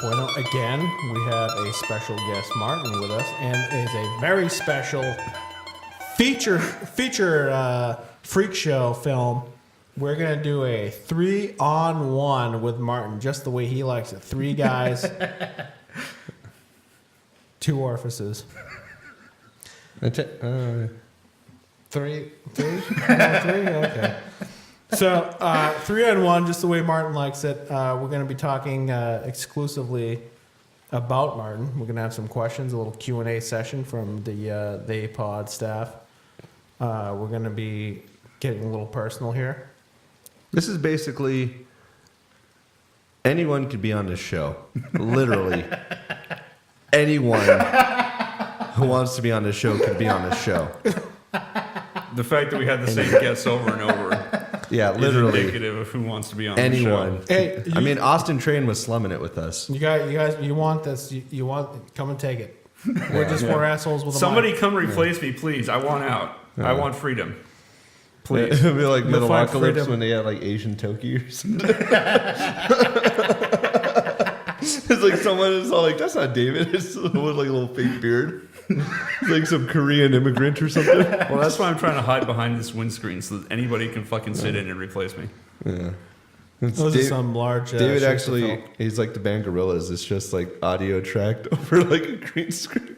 Bueno. Again, we have a special guest, Martin, with us, and it is a very special feature freak show film. We're going to do a 3-on-1 with Martin, just the way he likes it. 3 guys, 2 orifices. Three? Okay. So, 3-on-1, just the way Martin likes it. We're going to be talking exclusively about Martin. We're going to have some questions, a little Q&A session from the They Pod staff. We're going to be getting a little personal here. This is basically anyone could be on this show. Literally. Anyone who wants to be on this show could be on this show. The fact that we had the same guests over and over Yeah, is literally. indicative of who wants to be on Anyone. the show. Hey, I mean, Austin Train was slumming it with us. you guys, you want this? You want? Come and take it. We're just more assholes with a Somebody mic. come replace me, please. I want out. I want freedom. Please. It would be like You'll find Metalocalypse freedom. when they had like Asian Toki or something. It's like someone is all like, that's not David. It's someone with like a little fake beard. It's like some Korean immigrant or something. Well, that's why I'm trying to hide behind this windscreen so that anybody can fucking sit in and replace me. Yeah. It's Those are Dave- some large. David ships to actually, fill. he's like the band Gorillas. It's just like audio tracked over like a green screen.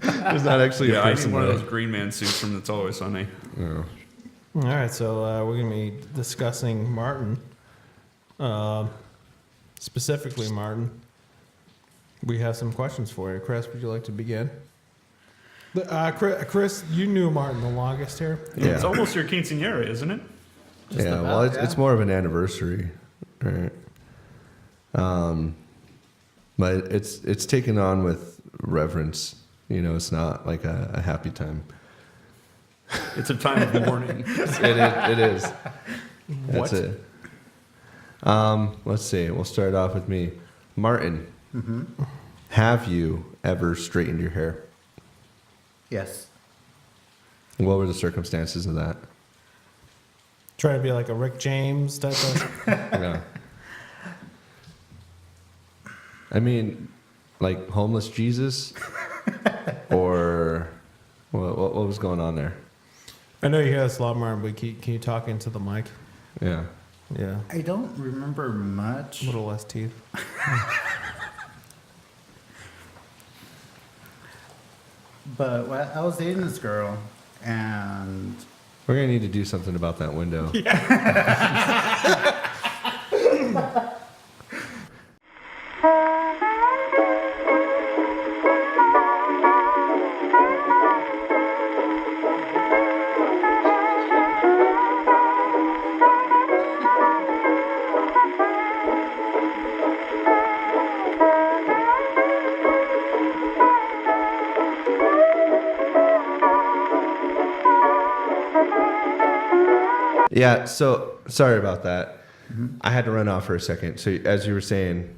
There's not actually Yeah, a I need person one of there. those Green Man suits from It's Always Sunny. Yeah. All right, so we're going to be discussing Martin. Specifically, Martin. We have some questions for you. Chris, would you like to begin? Chris, you knew Martin the longest here. Yeah. It's almost your quinceanera, isn't it? Just Yeah, about, well, it's, yeah. it's more of an anniversary, right? But it's taken on with reverence. You know, it's not like a happy time. It's a time of mourning. It is. What? That's it. Let's see. We'll start off with me, Martin. Mm-hmm. Have you ever straightened your hair? Yes. What were the circumstances of that? Try to be like a Rick James type of. Yeah. I mean, like homeless Jesus, or what was going on there? I know you hear this a lot, Martin, but can you talk into the mic? Yeah. Yeah. I don't remember A much. little less teeth. But I was dating this girl, and We're gonna need to do something about that window. Yeah, so sorry about that. I had to run off for a second. So as you were saying,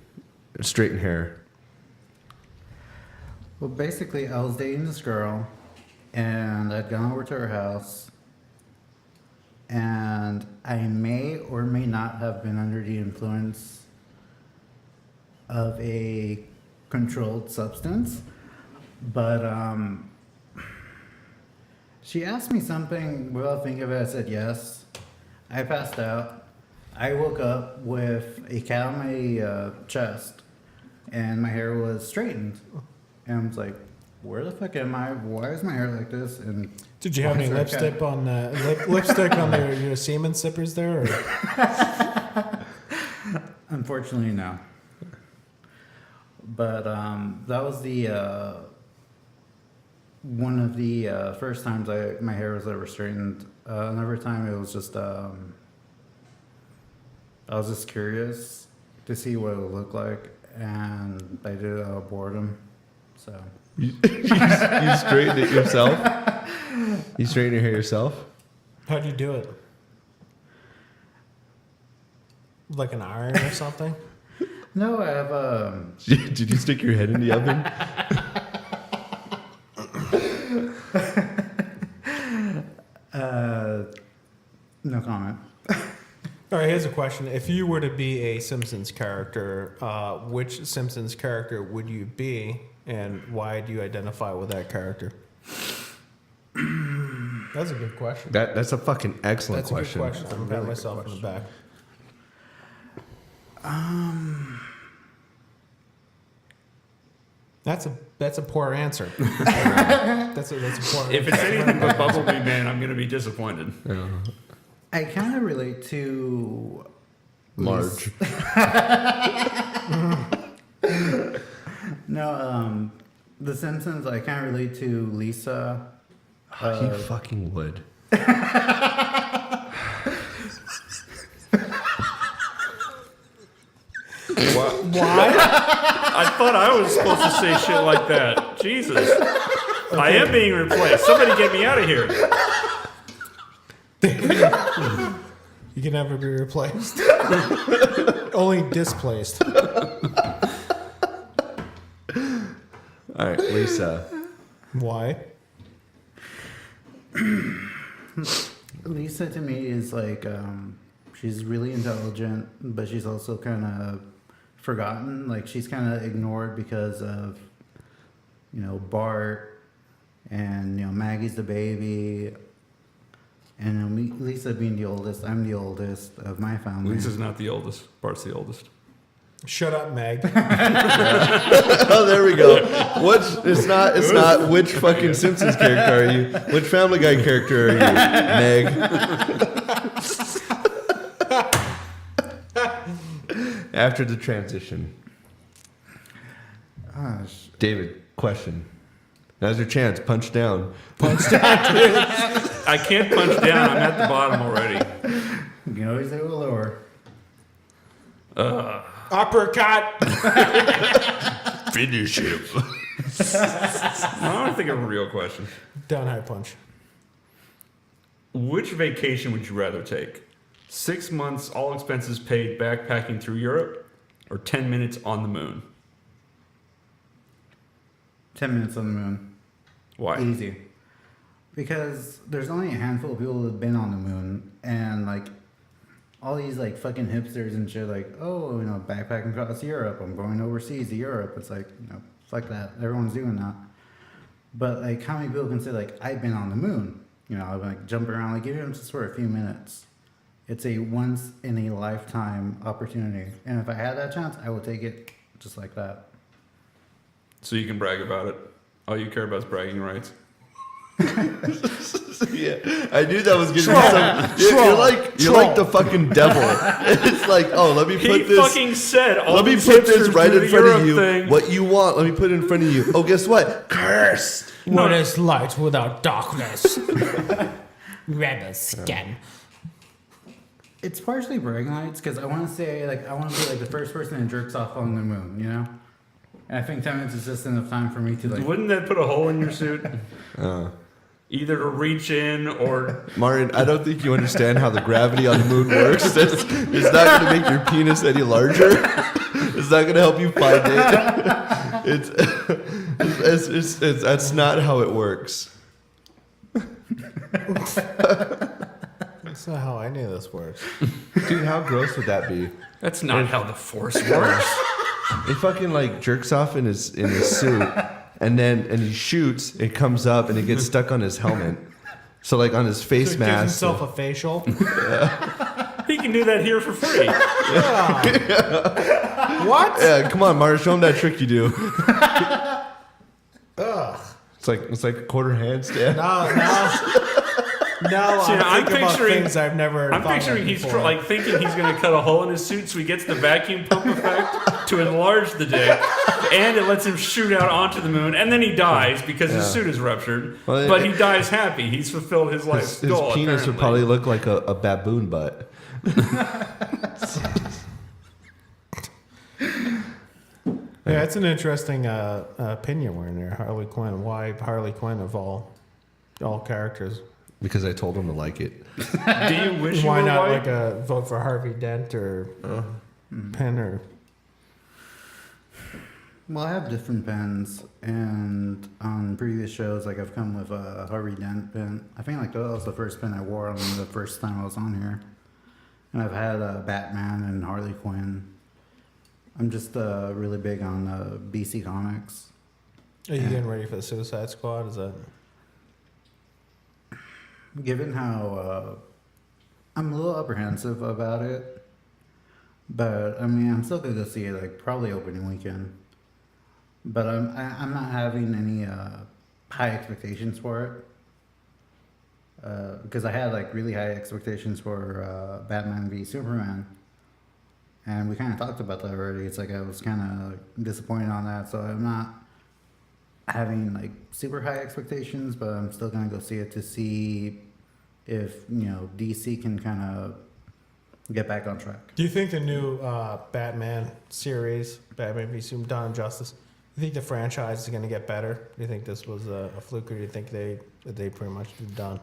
straighten hair. well, basically, I was dating this girl, and I'd gone over to her house, and I may or may not have been under the influence of a controlled substance, but she asked me something. Well, think of it. I said yes. I passed out. I woke up with a cat on my chest, and my hair was straightened. And I was like, "Where the fuck am I? Why is my hair like this?" And Did you have why any is there a cat? lipstick on lipstick on your semen sippers there? Or? Unfortunately, no. But that was the one of the first times my hair was ever straightened. Another time it was just I was just curious to see what it would look like, and I did it out of boredom. So You straightened it yourself? You straightened your hair yourself? How'd you do it? Like an iron or something? no, I have Did you stick your head in the oven? no comment. All right, here's a question. If you were to be a Simpsons character, which Simpsons character would you be, and why do you identify with that character? That's a good question. That's a fucking excellent That's a question. good question. I'm patting myself in the back. That's a poor answer. that's a poor. If it's anything but Bumblebee Man, I'm gonna be disappointed. I kind of relate to Marge. No, The Simpsons. I kind of relate to Lisa. You fucking would. Why? I thought I was supposed to say shit like that. Jesus. I am being replaced. Somebody get me out of here. You can never be replaced. Only displaced. All right, Lisa. Why? Lisa to me is like she's really intelligent, but she's also kind of forgotten. Like she's kind of ignored because of Bart and Maggie's the baby, and Lisa being the oldest. I'm the oldest of my family. Lisa's not the oldest. Bart's the oldest. Shut up, Meg. Oh, there we go. It's not which fucking Simpsons character are you? Which Family Guy character are you, Meg? After the transition. Gosh. David, question. Now's your chance. Punch down. I can't punch down. I'm at the bottom already. You can always do it lower. Uppercut. Finish him. I want to think of a real question. Down high punch. Which vacation would you rather take? 6 months, all expenses paid, backpacking through Europe, or 10 minutes on the moon? 10 minutes on the moon. Why? Easy. Because there's only a handful of people who have been on the moon, and like all these like fucking hipsters and shit, like, oh, backpacking across Europe, I'm going overseas to Europe. It's like, fuck that. Everyone's doing that. But like, how many people can say like, I've been on the moon? I've been like jumping around, like, give them just for a few minutes. It's a once in a lifetime opportunity, and if I had that chance, I would take it just like that. So you can brag about it. All you care about is bragging rights. Yeah, I knew that was gonna be some. You're like the fucking devil. It's like, oh, let me put He this. fucking said, all Let me these put this hipsters right do in the front of Europe you. thing. What you want? Let me put it in front of you. Oh, guess what? Cursed. What is light without darkness? Rebel skin. It's partially bragging rights because I want to say like I want to be like the first person that jerks off on the moon, And I think 10 minutes is just enough time for me to like. Wouldn't that put a hole in your suit? Either to reach in or... Martin, I don't think you understand how the gravity on the moon works. It's not going to make your penis any larger. It's not going to help you find it. It's that's not how it works. That's not how any of this works. Dude, how gross would that be? That's not how the Force works. He fucking like jerks off in his suit, and he shoots. It comes up and it gets stuck on his helmet. So like on his face So he gives mask. himself a facial. He can do that here for free. What? Yeah, come on, Martin, show him that trick you do. Ugh. It's like a quarter handstand. No, See, I'm thinking about picturing- things I've never. I'm thought picturing of he's before. like thinking he's going to cut a hole in his suit so he gets the vacuum pump effect to enlarge the dick, and it lets him shoot out onto the moon, and then he dies because his suit is ruptured. Well, but he dies happy. He's fulfilled his life's His goal. penis would apparently. probably look like a baboon butt. Yeah, it's an interesting opinion we're in there. Harley Quinn. Why Harley Quinn of all characters? Because I told him to like it. Do you wish Why you were not white? like a vote for Harvey Dent or Penn or? Well, I have different pens, and on previous shows, like I've come with a Harvey Dent pen. I think like that was the first pen I wore on the first time I was on here, And I've had Batman and Harley Quinn. I'm just really big on DC Comics. Are you getting ready for the Suicide Squad? Is that? Given how I'm a little apprehensive about it, but I mean, I'm still gonna go see it, like probably opening weekend. But I'm not having any high expectations for it because I had like really high expectations for Batman v Superman, and we kind of talked about that already. It's like I was kind of disappointed on that, so I'm not having like super high expectations, but I'm still gonna go see it to see if DC can kind of get back on track. Do you think the new Batman series, Batman v Superman: Dawn of Justice, you think the franchise is going to get better? Do you think this was a fluke, or do you think they pretty much done?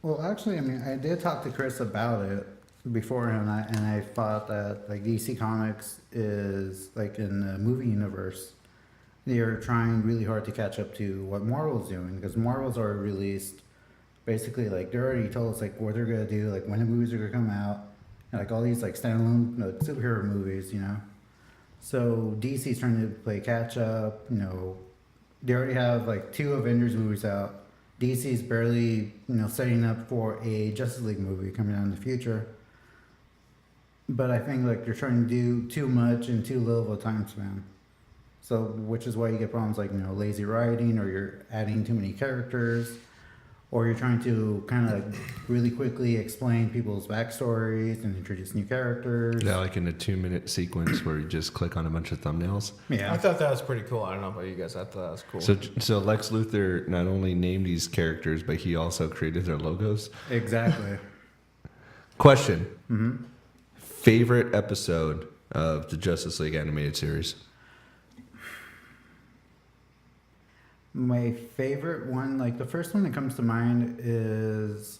Well, actually, I mean, I did talk to Chris about it before, and I thought that like DC Comics is like in the movie universe, they are trying really hard to catch up to what Marvel's doing, because Marvel's already released basically like they already told us like what they're gonna do, like when the movies are gonna come out, and like all these like standalone superhero movies, So DC's trying to play catch up. They already have like 2 Avengers movies out. DC's barely setting up for a Justice League movie coming out in the future. But I think like they're trying to do too much in too little of a time span. So which is why you get problems like lazy writing, or you're adding too many characters, or you're trying to kind of like really quickly explain people's backstories and introduce new characters. Yeah, like in a 2-minute sequence where you just click on a bunch of thumbnails. Yeah. I thought that was pretty cool. I don't know about you guys. I thought that was cool. So Lex Luthor not only named these characters, but he also created their logos. Exactly. Question. Mm-hmm. Favorite episode of the Justice League animated series? My favorite one, like the first one that comes to mind, is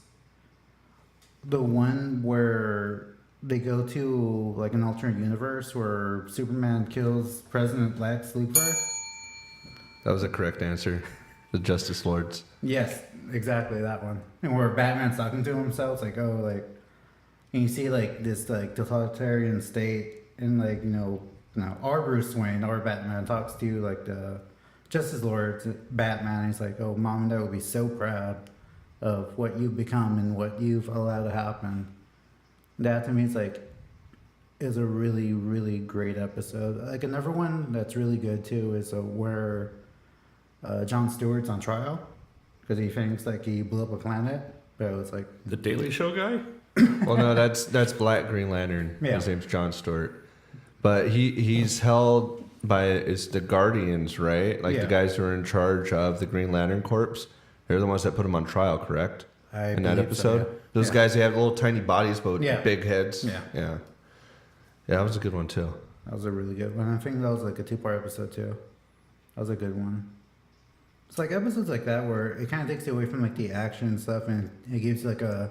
the one where they go to like an alternate universe where Superman kills President Lex Luthor. That was a correct answer. The Justice Lords. Yes, exactly that one. And where Batman's talking to himself, it's like, oh, like, and you see like this like totalitarian state, and like our Bruce Wayne, our Batman talks to like the Justice Lord's Batman. And he's like, oh, Mom and Dad would be so proud of what you've become and what you've allowed to happen. That to me is a really, really great episode. Like another one that's really good too is where Jon Stewart's on trial because he thinks like he blew up a planet, but it was like The Daily Show guy? Well, no, that's Black Green Lantern. Yeah. His name's John Stewart. But he's held by it's the Guardians, right? Like Yeah. the guys who are in charge of the Green Lantern Corps. They're the ones that put him on trial, correct? In that believe so, episode, yeah. those Yeah. guys, they have little tiny bodies but with Yeah. big heads. Yeah. yeah, that was a good one too. That was a really good one. I think that was like a 2-part episode too. That was a good one. It's like episodes like that where it kind of takes you away from like the action and stuff, and it gives you like a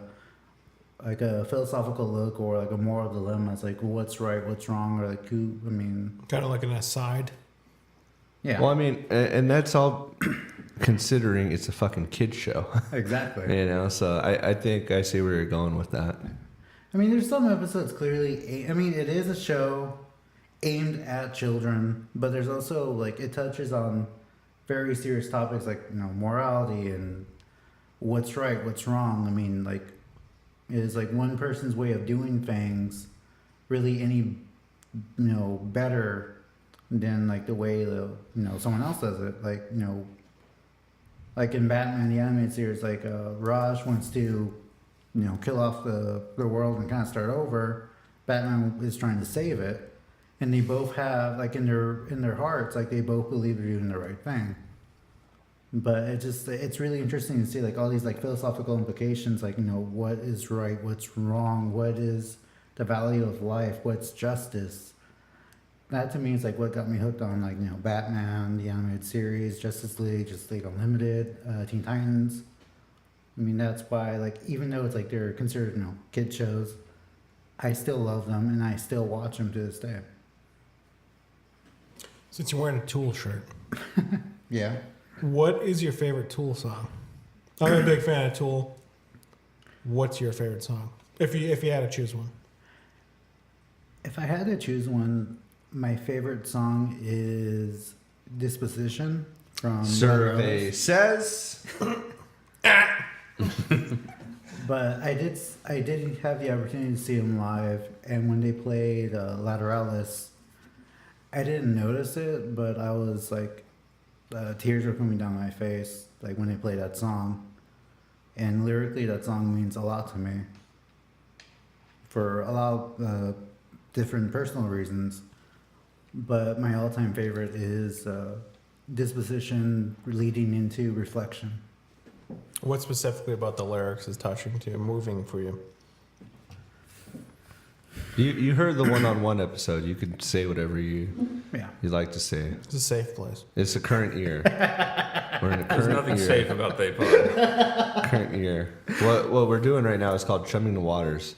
philosophical look or like a moral dilemma. It's like what's right, what's wrong, or like who. I mean, Kind of like an aside. yeah, Well, I mean, and that's all considering it's a fucking kid show, exactly. So I think I see where you're going with that. I mean, there's some episodes clearly. I mean, it is a show aimed at children, but there's also like it touches on very serious topics like morality and what's right, what's wrong. I mean, like, is like one person's way of doing things really any better than like the way someone else does it? Like in Batman the animated series, like Raj wants to kill off the world and kind of start over. Batman is trying to save it, and they both have like in their hearts, like they both believe they're doing the right thing. But it's really interesting to see like all these like philosophical implications, like what is right, what's wrong, what is the value of life, what's justice. That to me is like what got me hooked on like Batman the animated series, Justice League Unlimited, Teen Titans. I mean, that's why like even though it's like they're considered kid shows, I still love them and I still watch them to this day. Since you're wearing a Tool shirt, Yeah. what is your favorite Tool song? I'm a big fan of Tool. What's your favorite song? If you had to choose one. If I had to choose one, my favorite song is Disposition from Survey Lateralus. says. But I did have the opportunity to see them live, and when they played Lateralis, I didn't notice it, but I was like, tears were coming down my face, like when they played that song. And lyrically, that song means a lot to me for a lot of different personal reasons. But my all-time favorite is Disposition leading into Reflection. What specifically about the lyrics is touching to you, moving for you? You heard the one-on-one episode. You could say whatever you'd like to say. It's a safe place. It's a current year. We're in a There's current nothing year. safe about they pod. Current year. What we're doing right now is called Chumming the Waters.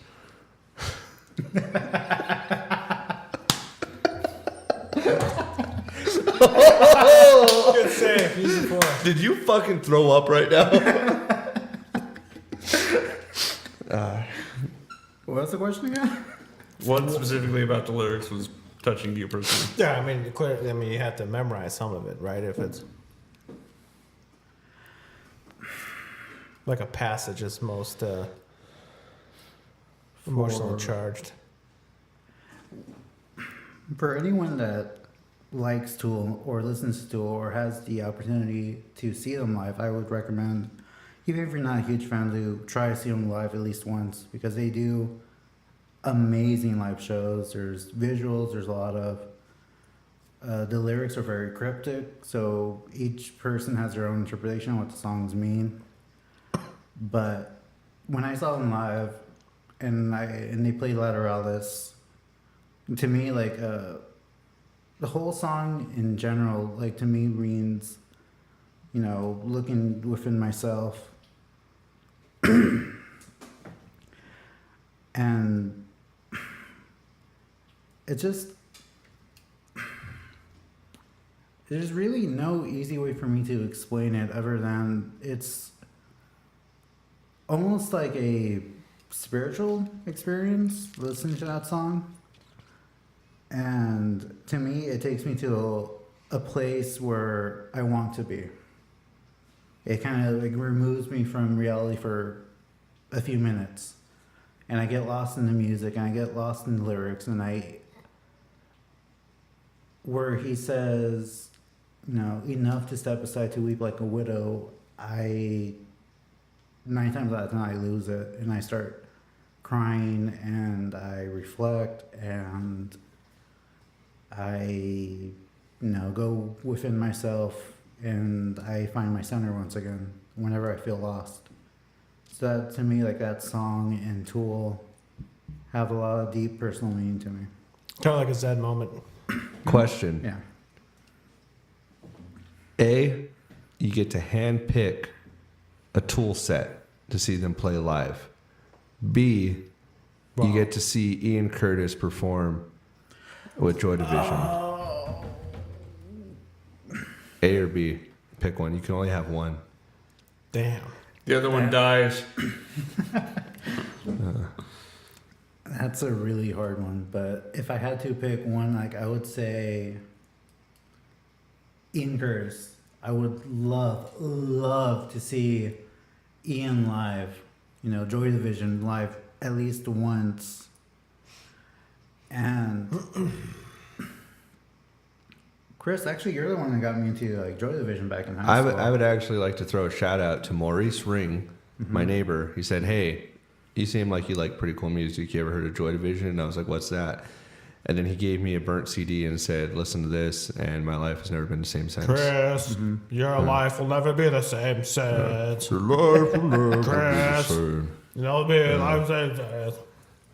Good save. Easy for us. Did you fucking throw up right now? What was the question again? What specifically about the lyrics was touching you personally? Yeah, I mean, clearly, you have to memorize some of it, right? If it's like a passage is most emotionally charged. For anyone that likes Tool or listens to Tool or has the opportunity to see them live, I would recommend, even if you're not a huge fan, to try to see them live at least once, because they do amazing live shows. There's visuals, there's a lot of the lyrics are very cryptic, so each person has their own interpretation of what the songs mean. But when I saw them live and they played Lateralis, to me, like, the whole song in general, like, to me means, you know, looking within myself. And it just, there's really no easy way for me to explain it other than it's almost like a spiritual experience listening to that song. And to me, it takes me to a place where I want to be. It kind of like removes me from reality for a few minutes. And I get lost in the music, and I get lost in the lyrics, and where he says, you know, enough to step aside to weep like a widow, 9 times out of 10 I lose it, and I start crying, and I reflect, and I, you know, go within myself, and I find my center once again whenever I feel lost. So that, to me, like, that song and Tool have a lot of deep personal meaning to me. Kind of like a Zed moment. Question. Yeah. A, you get to hand pick a Tool set to see them play live. B, Wow. you get to see Ian Curtis perform with Joy Division. A or B, pick one. You can only have one. Damn. The other one dies. That's a really hard one, but if I had to pick one, like, I would say Ian Curtis. I would love to see Ian live, you know, Joy Division live at least once. And Chris, actually, you're the one that got me into like Joy Division back in high school. I would actually like to throw a shout out to Maurice Ring, my neighbor. He said, "Hey, you seem like you like pretty cool music. You ever heard of Joy Division?" And I was like, "What's that?" And then he gave me a burnt CD and said, "Listen to this," and my life has never been the same since. Chris, your life will never be the same since. Your life will never be the Chris. same. It'll be the same since.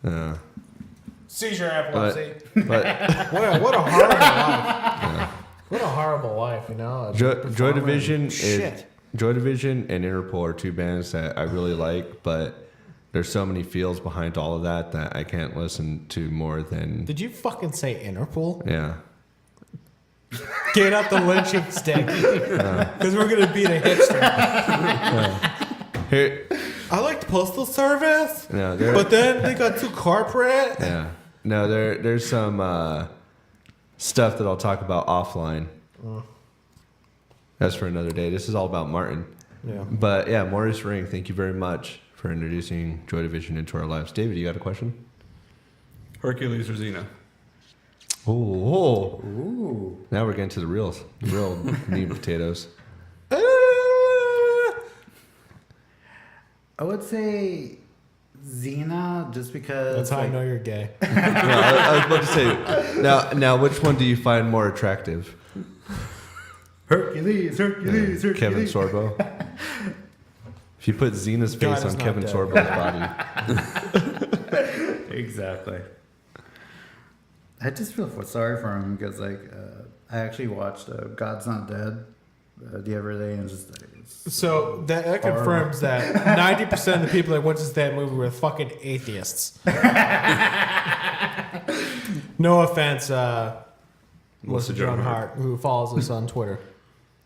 Yeah. Seizure epilepsy. But What a horrible life. What a horrible life, you know. Joy Performing Division shit. Joy Division and Interpol are two bands that I really like, but there's so many feels behind all of that that I can't listen to more than Did you fucking say Interpol? yeah. Get up the lynching stick. Because we're going to beat a hipster. Here, I like the postal service, No, there. but then they got too corporate. Yeah. No, there's some stuff that I'll talk about offline. That's for another day. This is all about Martin. Yeah. But yeah, Maurice Ring, thank you very much for introducing Joy Division into our lives. David, you got a question? Hercules or Xena? Oh, Ooh. now we're getting to the real meat and potatoes. I would say Xena, just because. That's how I like, know you're gay. No, I was about to say, now which one do you find more attractive? Hercules. Kevin Sorbo. If you put Xena's God face is on not Kevin dead. Sorbo's body, Exactly. I just feel sorry for him because, like, I actually watched God's Not Dead the other day, and it's just like, it's So that confirms that 90% of the people that went to that movie were fucking atheists. No offense, Melissa Joan Hart, who follows us on Twitter.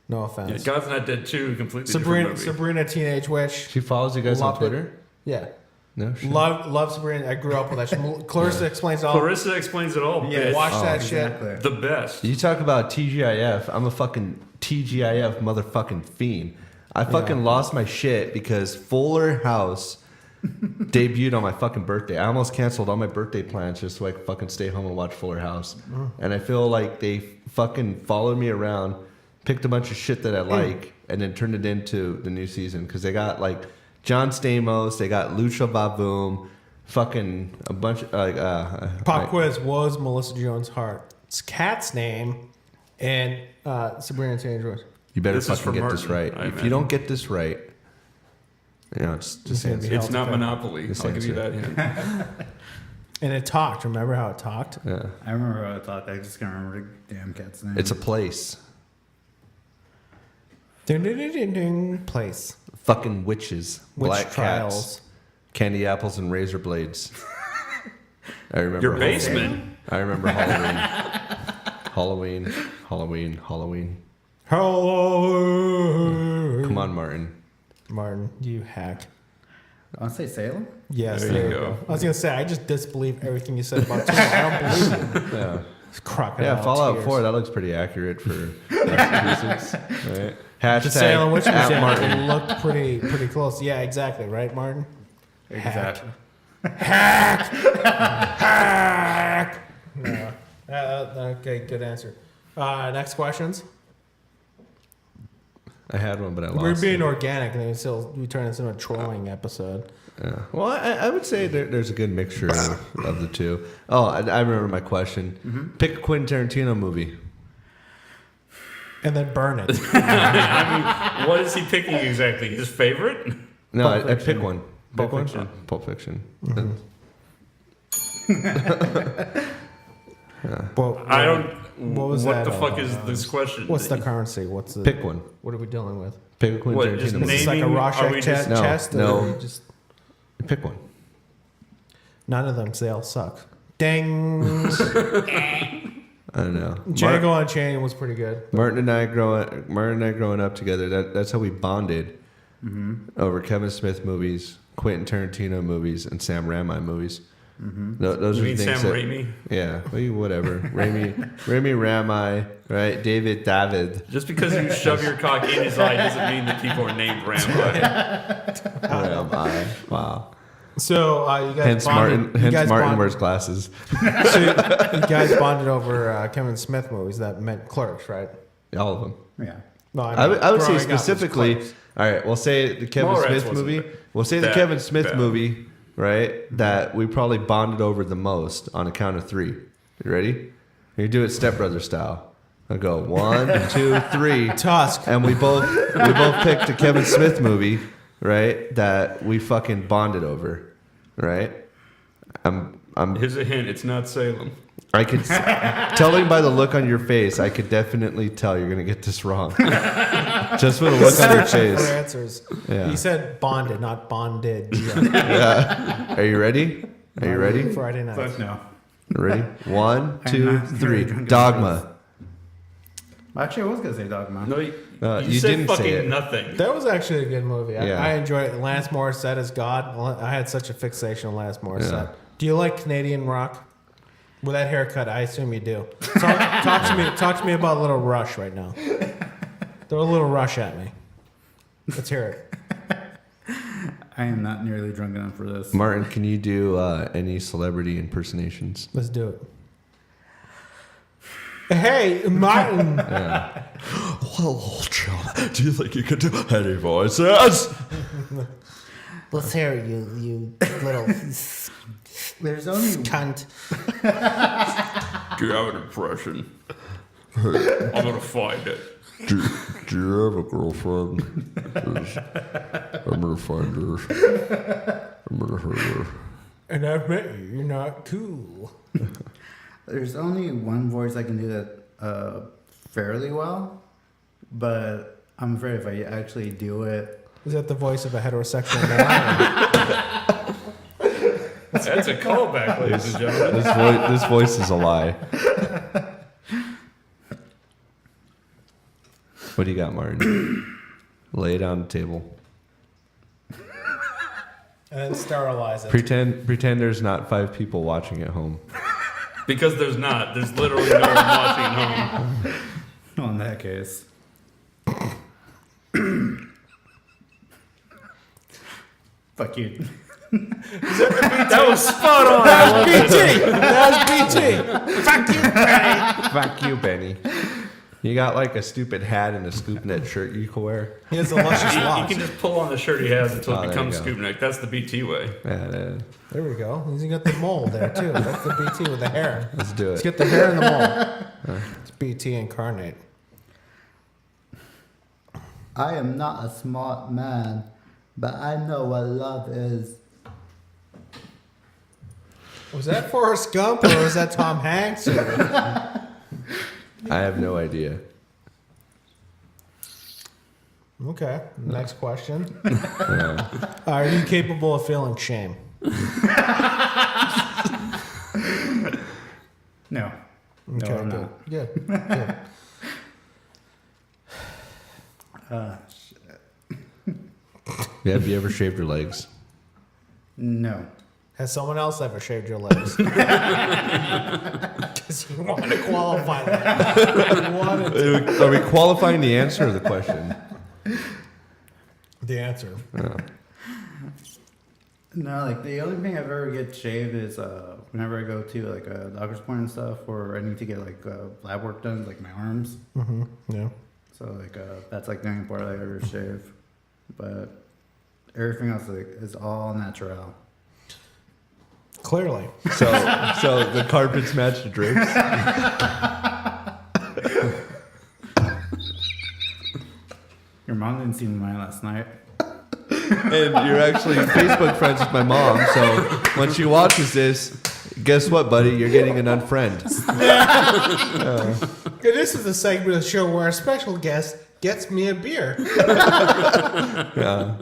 No Yeah, offense. God's Not Dead 2, completely different movie. Sabrina Teenage Witch. she follows you guys on Loved it. Twitter. Yeah. No shit. Love Sabrina. I grew up with that shit. Clarissa explains it all. Clarissa explains it all. Yeah, bitch. watch that exactly. shit. The best. You talk about TGIF. I'm a fucking TGIF motherfucking fiend. I fucking lost my shit because Fuller House debuted on my fucking birthday. I almost canceled all my birthday plans just so I could fucking stay home and watch Fuller House. And I feel like they fucking followed me around, picked a bunch of shit that I like, and then turned it into the new season because they got like John Stamos, they got Lucha Vavoom, fucking a bunch of like Pop quiz was Melissa Joan Hart's cat's name and Sabrina Teenage Witch. You better This is fucking for get this Martin, right. I If you imagine. don't get this right, you know, it's just gonna be answer. It's not Health Monopoly. Just I'll give you answer. that hint. And it talked. Remember how it talked? Yeah. I remember what I thought. I just can't remember the damn cat's name. It's a place. Ding, ding, ding, ding, ding. Place. Fucking witches, Witch black trials. cats, candy apples, and razor blades. I remember Your Halloween. basement. I remember Halloween. Halloween. Hello. Come on, Martin. Martin, you hack. I want to say Salem. Yes, There you go. I was gonna say I just disbelieve everything you said about Tim. I don't believe you. Yeah. It's crocodile. Yeah, Fallout tears. 4, that looks pretty accurate for Massachusetts. Right? Hashtag The Salem Witch at Museum Martin. looked pretty close. Yeah, exactly. Right, Martin? Exactly. Hack. No. Okay, good answer. Next questions. I had one, but I lost We're being it. organic, and then we turn this into a trolling episode. Yeah. Well, I would say there's a good mixture of the two. Oh, I remember my question. Pick a Quentin Tarantino movie. And then burn it. I mean, what is he picking exactly? His favorite? No, Pulp I pick Fiction. one. Pulp Pick one? Fiction. Oh, Pulp Fiction. Well, I don't. What was what that the fuck about? is this question? What's the currency? What's the Pick one. What are we dealing with? Pick a Quentin What, Tarantino just Is movie. this like a Naming- are Rorschach we just- No, chest? no. Or just Pick one. none of them, 'cause they all suck. Dang. I don't know. Django Unchained was pretty good. Martin and I growing up together. That's how we bonded over Kevin Smith movies, Quentin Tarantino movies, and Sam Raimi movies. Those You are mean things Sam that, Raimi? yeah, whatever. Rami Rami, right? David. Just because you shove your cock in his eye doesn't mean that people are named Rambo. Rami. Wow. So you guys Hence bonded. Martin. Martin wears glasses. So you guys bonded over Kevin Smith movies that meant Clerks, right? All of them. Yeah. No, I would say growing up was specifically. Clerks. All right, we'll say the Kevin Mallrats Smith wasn't movie. We'll say the that Kevin Smith bad. movie, right? That we probably bonded over the most on a count of 3. You ready? You do it Step Brother style. I'll go 1, 2, 3, Tusk. and we both picked a Kevin Smith movie, right? That we fucking bonded over, right? Here's a hint: it's not Salem. I could telling by the look on your face, I could definitely tell you're gonna get this wrong. Just with the look on your For face. answers. Yeah. He said bonded, not bonded. Yeah. Are you ready? Are you ready? Friday night. But no. Ready? 1, 2, not very 3. drunk at Dogma. Actually, I was gonna say Dogma. No, you you said didn't say fucking it. nothing. That was actually a good movie. Yeah. I enjoyed it. Lance Morissette as God. I had such a fixation on Lance Morissette. Yeah. Do you like Canadian rock? With that haircut, I assume you do. Talk to me about Little Rush right now. Throw a little Rush at me. Let's hear it. I am not nearly drunk enough for this. Martin, can you do any celebrity impersonations? Let's do it. Hey, Martin. Yeah. Well, John, do you think you could do any voices? Let's hear it, you little There's only cunt. Do you have an impression? I'm gonna find it. Do you have a girlfriend? 'Cause I'm gonna find her. I'm gonna hurt her. And I've met you. You're not cool. There's only one voice I can do that fairly well, but I'm afraid if I actually do it, Is that the voice of a heterosexual man? That's a callback, ladies and gentlemen. This voice is a lie. What do you got, Martin? Lay it on the table. And then sterilize it. Pretend there's not 5 people watching at home. Because there's not. There's literally no one watching at home. well, in that case, fuck you. That was spot on. I love it. That was BT. Fuck you, Benny. Fuck you, Benny. You got like a stupid hat and a scoop neck shirt you can wear. He has a luscious You locks. can just pull on the shirt he has until Oh, it there becomes you go. scoop neck. That's the BT way. Yeah, There we go. He's got the mole there too. That's the BT with the hair. let's do Let's it. get the hair and the mole. It's BT incarnate. I am not a smart man, but I know what love is. Was that Forrest Gump or was that Tom Hanks? Or... I have no idea. Okay. Next question. Are you capable of feeling shame? No. No, Okay, I'm good. not. Good. Good. Have you ever shaved your legs? No. Has someone else ever shaved your legs? Because you want to qualify that. You wanted to. Are we qualifying the answer or the question? The answer. No, like the only thing I've ever get shaved is whenever I go to like a doctor's appointment and stuff, or I need to get like lab work done, like my arms. Mm-hmm. Yeah. So like that's like the only part I ever shave, but everything else like, is all natural. Clearly. So the carpets match the drapes. Your mom didn't see mine last night. And you're actually Facebook friends with my mom, so when she watches this, guess what, buddy? You're getting an unfriend. This is a segment of the show where a special guest gets me a beer. Yeah.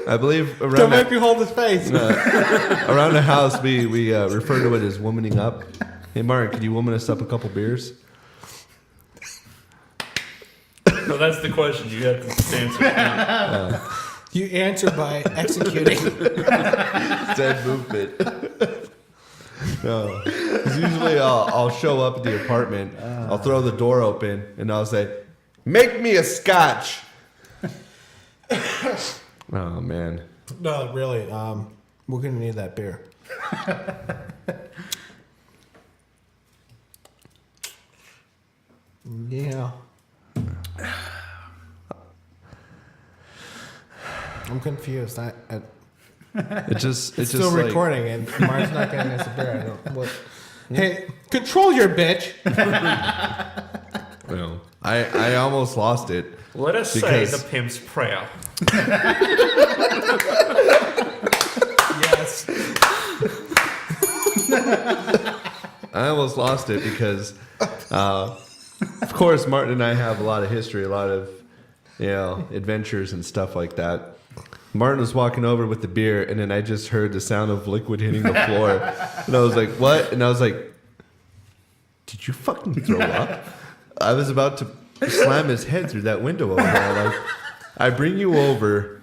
I believe Don't around make me hold his face. around the house we refer to it as womaning up. Hey, Mark, could you woman us up a couple beers? No, that's the question. You have to answer. You answer by executing. Dead movement. No. 'Cause usually I'll show up at the apartment, I'll throw the door open, and I'll say, "Make me a scotch." Oh man. No, really. We're gonna need that beer. Yeah. I'm confused. It's It's still like, recording, and Mark's not getting us a beer. I don't. What? Hey, control your bitch. You know, I almost lost it. Let us say Because- the pimp's prayer. Yes. I almost lost it because, of course, Martin and I have a lot of history, a lot of, adventures and stuff like that. Martin was walking over with the beer, and then I just heard the sound of liquid hitting the floor, and I was like, "What?" And I was like, "Did you fucking throw up?" I was about to slam his head through that window over there. Like, I bring you over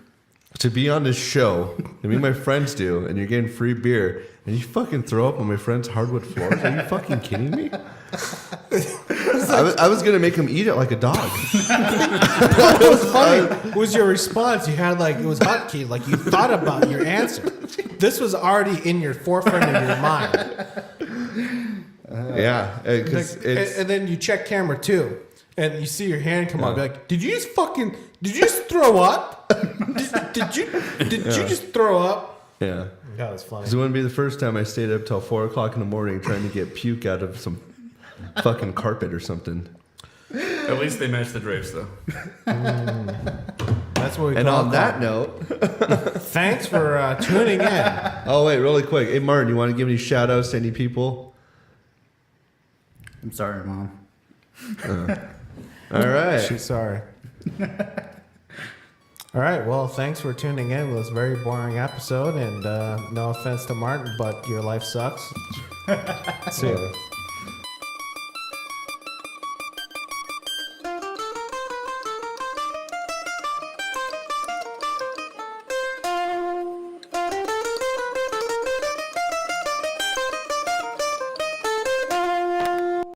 to be on this show, and me and my friends do, and you're getting free beer, and you fucking throw up on my friend's hardwood floors? Are you fucking kidding me? I was gonna make him eat it like a dog. What was funny was your response. You had like, it was hotkey, like you thought about your answer. This was already in your forefront of your mind. Yeah, because it's And then you check camera 2, and you see your hand come up. Like, did you just throw up? Did you just throw up? yeah. That was funny. Because it wouldn't be the first time I stayed up till 4 o'clock in the morning trying to get puke out of some fucking carpet or something. At least they match the drapes, though. That's what we And call on that note, thanks for tuning in. oh wait, really quick, hey Martin, you want to give any shout outs to any people? I'm sorry, Mom. All right. She's sorry. All right. Well, thanks for tuning in. It was a very boring episode, and no offense to Martin, but your life sucks. See ya.